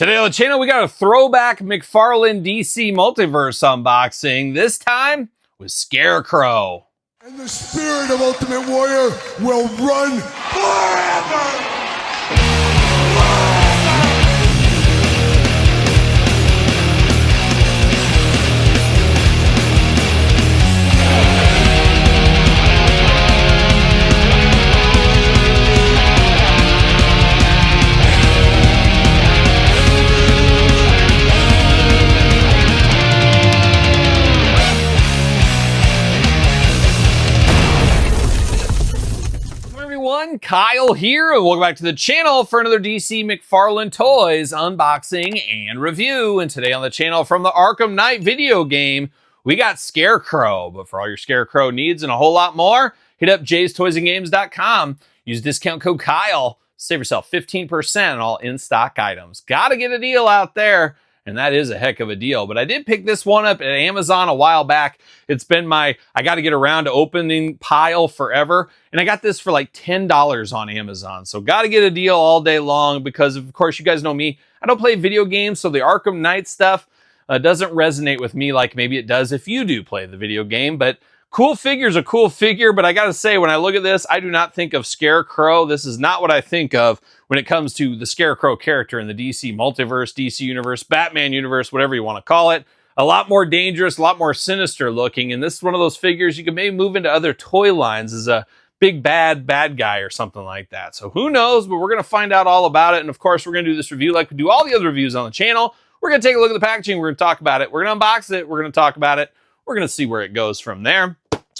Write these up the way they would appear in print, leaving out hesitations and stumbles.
Today on the channel, we got a throwback McFarlane DC Multiverse unboxing, this time with Scarecrow. And the spirit of Ultimate Warrior will run forever! Kyle here, and welcome back to the channel for another DC McFarlane Toys unboxing and review. And today on the channel, from the Arkham Knight video game, we got Scarecrow. But for all your Scarecrow needs and a whole lot more, hit up jaystoysandgames.com. Use discount code Kyle. Save yourself 15% on all in-stock items. Gotta get a deal out there. And that is a heck of a deal. But I did pick this one up at Amazon a while back. It's been my, I got to get around to opening pile forever. And I got this for like $10 on Amazon. So got to get a deal all day long because, of course, you guys know me. I don't play video games, so the Arkham Knight stuff doesn't resonate with me like maybe it does if you do play the video game. But cool figure's a cool figure. But I got to say, when I look at this, I do not think of Scarecrow. This is not what I think of when it comes to the Scarecrow character in the DC Multiverse, DC Universe, Batman Universe, whatever you want to call it. A lot more dangerous, a lot more sinister looking. And this is one of those figures you can maybe move into other toy lines as a big bad guy or something like that. So who knows, but we're going to find out all about it. And of course, we're going to do this review like we do all the other reviews on the channel. We're going to take a look at the packaging. We're going to talk about it. We're going to unbox it. We're going to talk about it. We're going to see where it goes from there.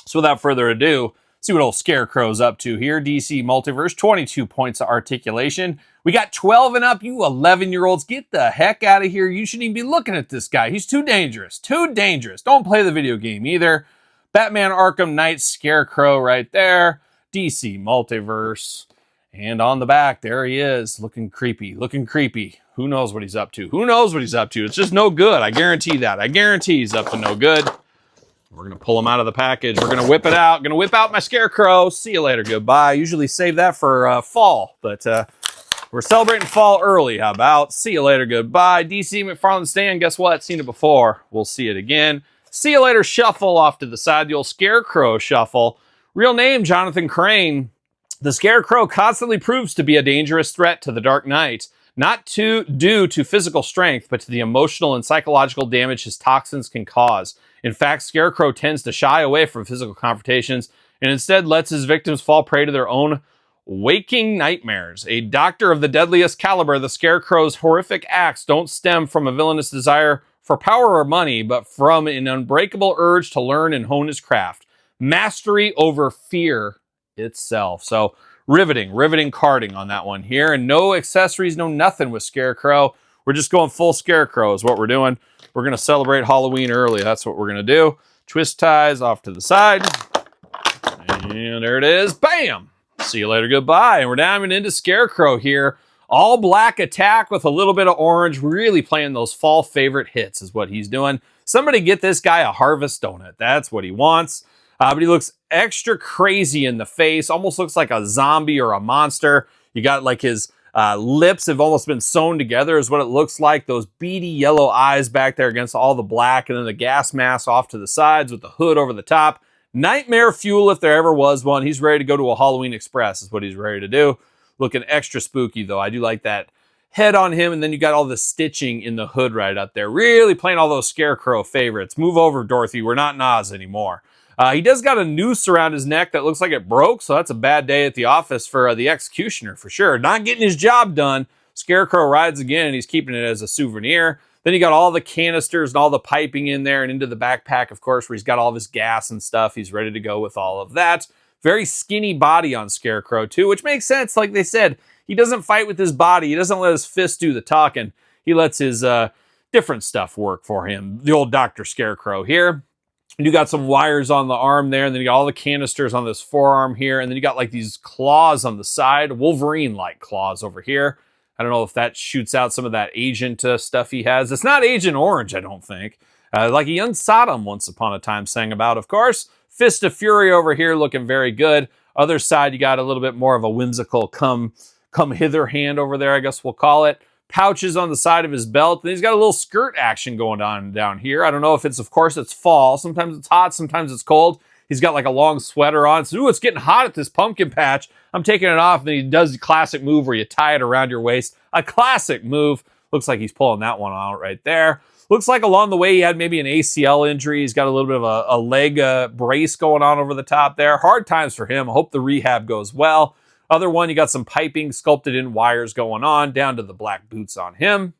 So without further ado, see what old Scarecrow's up to here. DC Multiverse, 22 points of articulation. We got 12 and up. You 11-year-olds, get the heck out of here. You shouldn't even be looking at this guy. He's too dangerous. Too dangerous. Don't play the video game either. Batman Arkham Knight Scarecrow right there. DC Multiverse. And on the back, there he is. Looking creepy. Looking creepy. Who knows what he's up to? Who knows what he's up to? It's just no good. I guarantee that. I guarantee he's up to no good. We're going to pull him out of the package. We're going to whip it out. Going to whip out my Scarecrow. See you later. Goodbye. Usually save that for fall, but we're celebrating fall early. How about? See you later. Goodbye. DC McFarlane stand. Guess what? Seen it before. We'll see it again. See you later. Shuffle off to the side. The old Scarecrow shuffle. Real name, Jonathan Crane. The Scarecrow constantly proves to be a dangerous threat to the Dark Knight. Not due to physical strength, but to the emotional and psychological damage his toxins can cause. In fact, Scarecrow tends to shy away from physical confrontations and instead lets his victims fall prey to their own waking nightmares. A doctor of the deadliest caliber, the Scarecrow's horrific acts don't stem from a villainous desire for power or money, but from an unbreakable urge to learn and hone his craft. Mastery over fear itself. So riveting carding on that one here. And no accessories, no nothing with Scarecrow. We're just going full Scarecrow is what we're doing. We're going to celebrate Halloween early. That's what we're going to do. Twist ties off to the side. And there it is. Bam! See you later. Goodbye. And we're diving into Scarecrow here. All black attack with a little bit of orange. Really playing those fall favorite hits is what he's doing. Somebody get this guy a Harvest Donut. That's what he wants. But he looks extra crazy in the face. Almost looks like a zombie or a monster. You got like his lips have almost been sewn together is what it looks like. Those beady yellow eyes back there against all the black, and then the gas mask off to the sides with the hood over the top. Nightmare fuel if there ever was one. He's ready to go to a Halloween Express is what he's ready to do. Looking extra spooky though. I do like that head on him, and then you got all the stitching in the hood right up there. Really playing all those Scarecrow favorites. Move over, Dorothy. We're not Nas anymore. He does got a noose around his neck that looks like it broke, so that's a bad day at the office for the executioner for sure. Not getting his job done. Scarecrow rides again, and he's keeping it as a souvenir. Then you got all the canisters and all the piping in there and into the backpack, of course, where he's got all of his gas and stuff. He's ready to go with all of that. Very skinny body on Scarecrow, too, which makes sense. Like they said, he doesn't fight with his body. He doesn't let his fists do the talking. He lets his different stuff work for him. The old Dr. Scarecrow here. And you got some wires on the arm there, and then you got all the canisters on this forearm here, and then you got like these claws on the side, Wolverine-like claws over here. I don't know if that shoots out some of that agent stuff he has. It's not Agent Orange, I don't think. Like a young Sodom once upon a time sang about, of course. Fist of Fury over here looking very good. Other side, you got a little bit more of a whimsical come hither hand over there, I guess we'll call it. pouches on the side of his belt, and he's got a little skirt action going on down here. I don't know if it's, of course, it's fall. Sometimes it's hot, sometimes it's cold. He's got like a long sweater on. So, ooh, it's getting hot at this pumpkin patch. I'm taking it off, and he does the classic move where you tie it around your waist. A classic move. Looks like he's pulling that one out right there. Looks like along the way he had maybe an ACL injury. He's got a little bit of a leg brace going on over the top there. Hard times for him. I hope the rehab goes well. Other one, you got some piping sculpted in wires going on down to the black boots on him.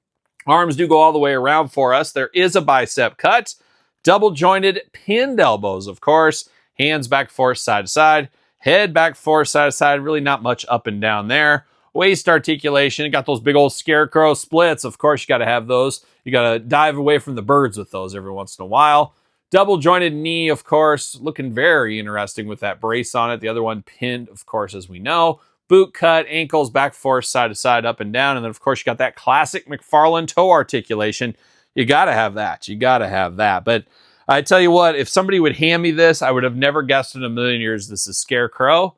Arms do go all the way around for us. There is a bicep cut. Double jointed pinned elbows, of course. Hands back forth side to side. Head back forth side to side. Really not much up and down there. Waist articulation. Got those big old Scarecrow splits. Of course, you got to have those. You got to dive away from the birds with those every once in a while. Double jointed knee, of course, looking very interesting with that brace on it. The other one pinned, of course, as we know. Boot cut, ankles back forth, side to side, up and down. And then, of course, you got that classic McFarlane toe articulation. You got to have that. You got to have that. But I tell you what, if somebody would hand me this, I would have never guessed in a million years this is Scarecrow.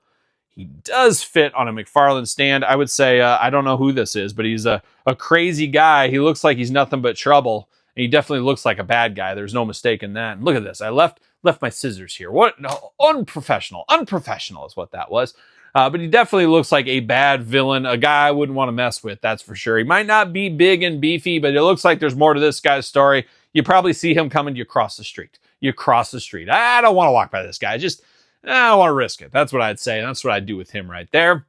He does fit on a McFarlane stand. I would say, I don't know who this is, but he's a crazy guy. He looks like he's nothing but trouble. And he definitely looks like a bad guy. There's no mistake in that. And look at this. I left my scissors here. What? No, unprofessional. Unprofessional is what that was. But he definitely looks like a bad villain, a guy I wouldn't want to mess with, that's for sure. He might not be big and beefy, but it looks like there's more to this guy's story. You probably see him coming, you cross the street. You cross the street. I don't want to walk by this guy. I don't want to risk it. That's what I'd say. That's what I'd do with him right there.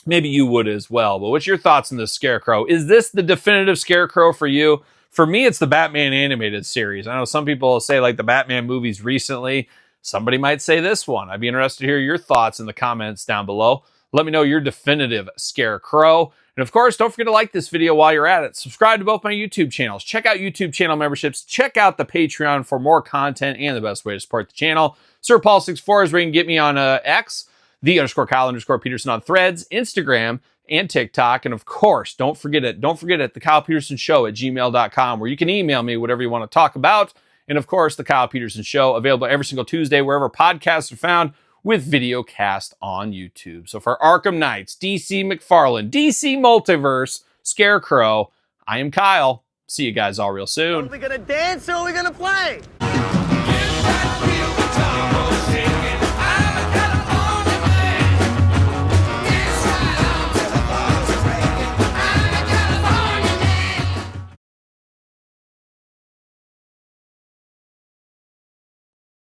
Maybe you would as well. But what's your thoughts on this Scarecrow? Is this the definitive Scarecrow for you? For me, it's the Batman animated series. I know some people say like the Batman movies recently. Somebody might say this one. I'd be interested to hear your thoughts in the comments down below. Let me know your definitive Scarecrow. And of course, don't forget to like this video while you're at it. Subscribe to both my YouTube channels. Check out YouTube channel memberships. Check out the Patreon for more content and the best way to support the channel. SirPaul64 is where you can get me on X, _Kyle_Peterson on Threads, Instagram, and TikTok. And of course, don't forget it. TheKylePetersonShow at gmail.com, where you can email me whatever you want to talk about. And of course, The Kyle Peterson Show, available every single Tuesday, wherever podcasts are found, with video cast on YouTube. So for Arkham Knights, DC McFarlane, DC Multiverse, Scarecrow, I am Kyle. See you guys all real soon. Are we gonna dance or are we gonna play?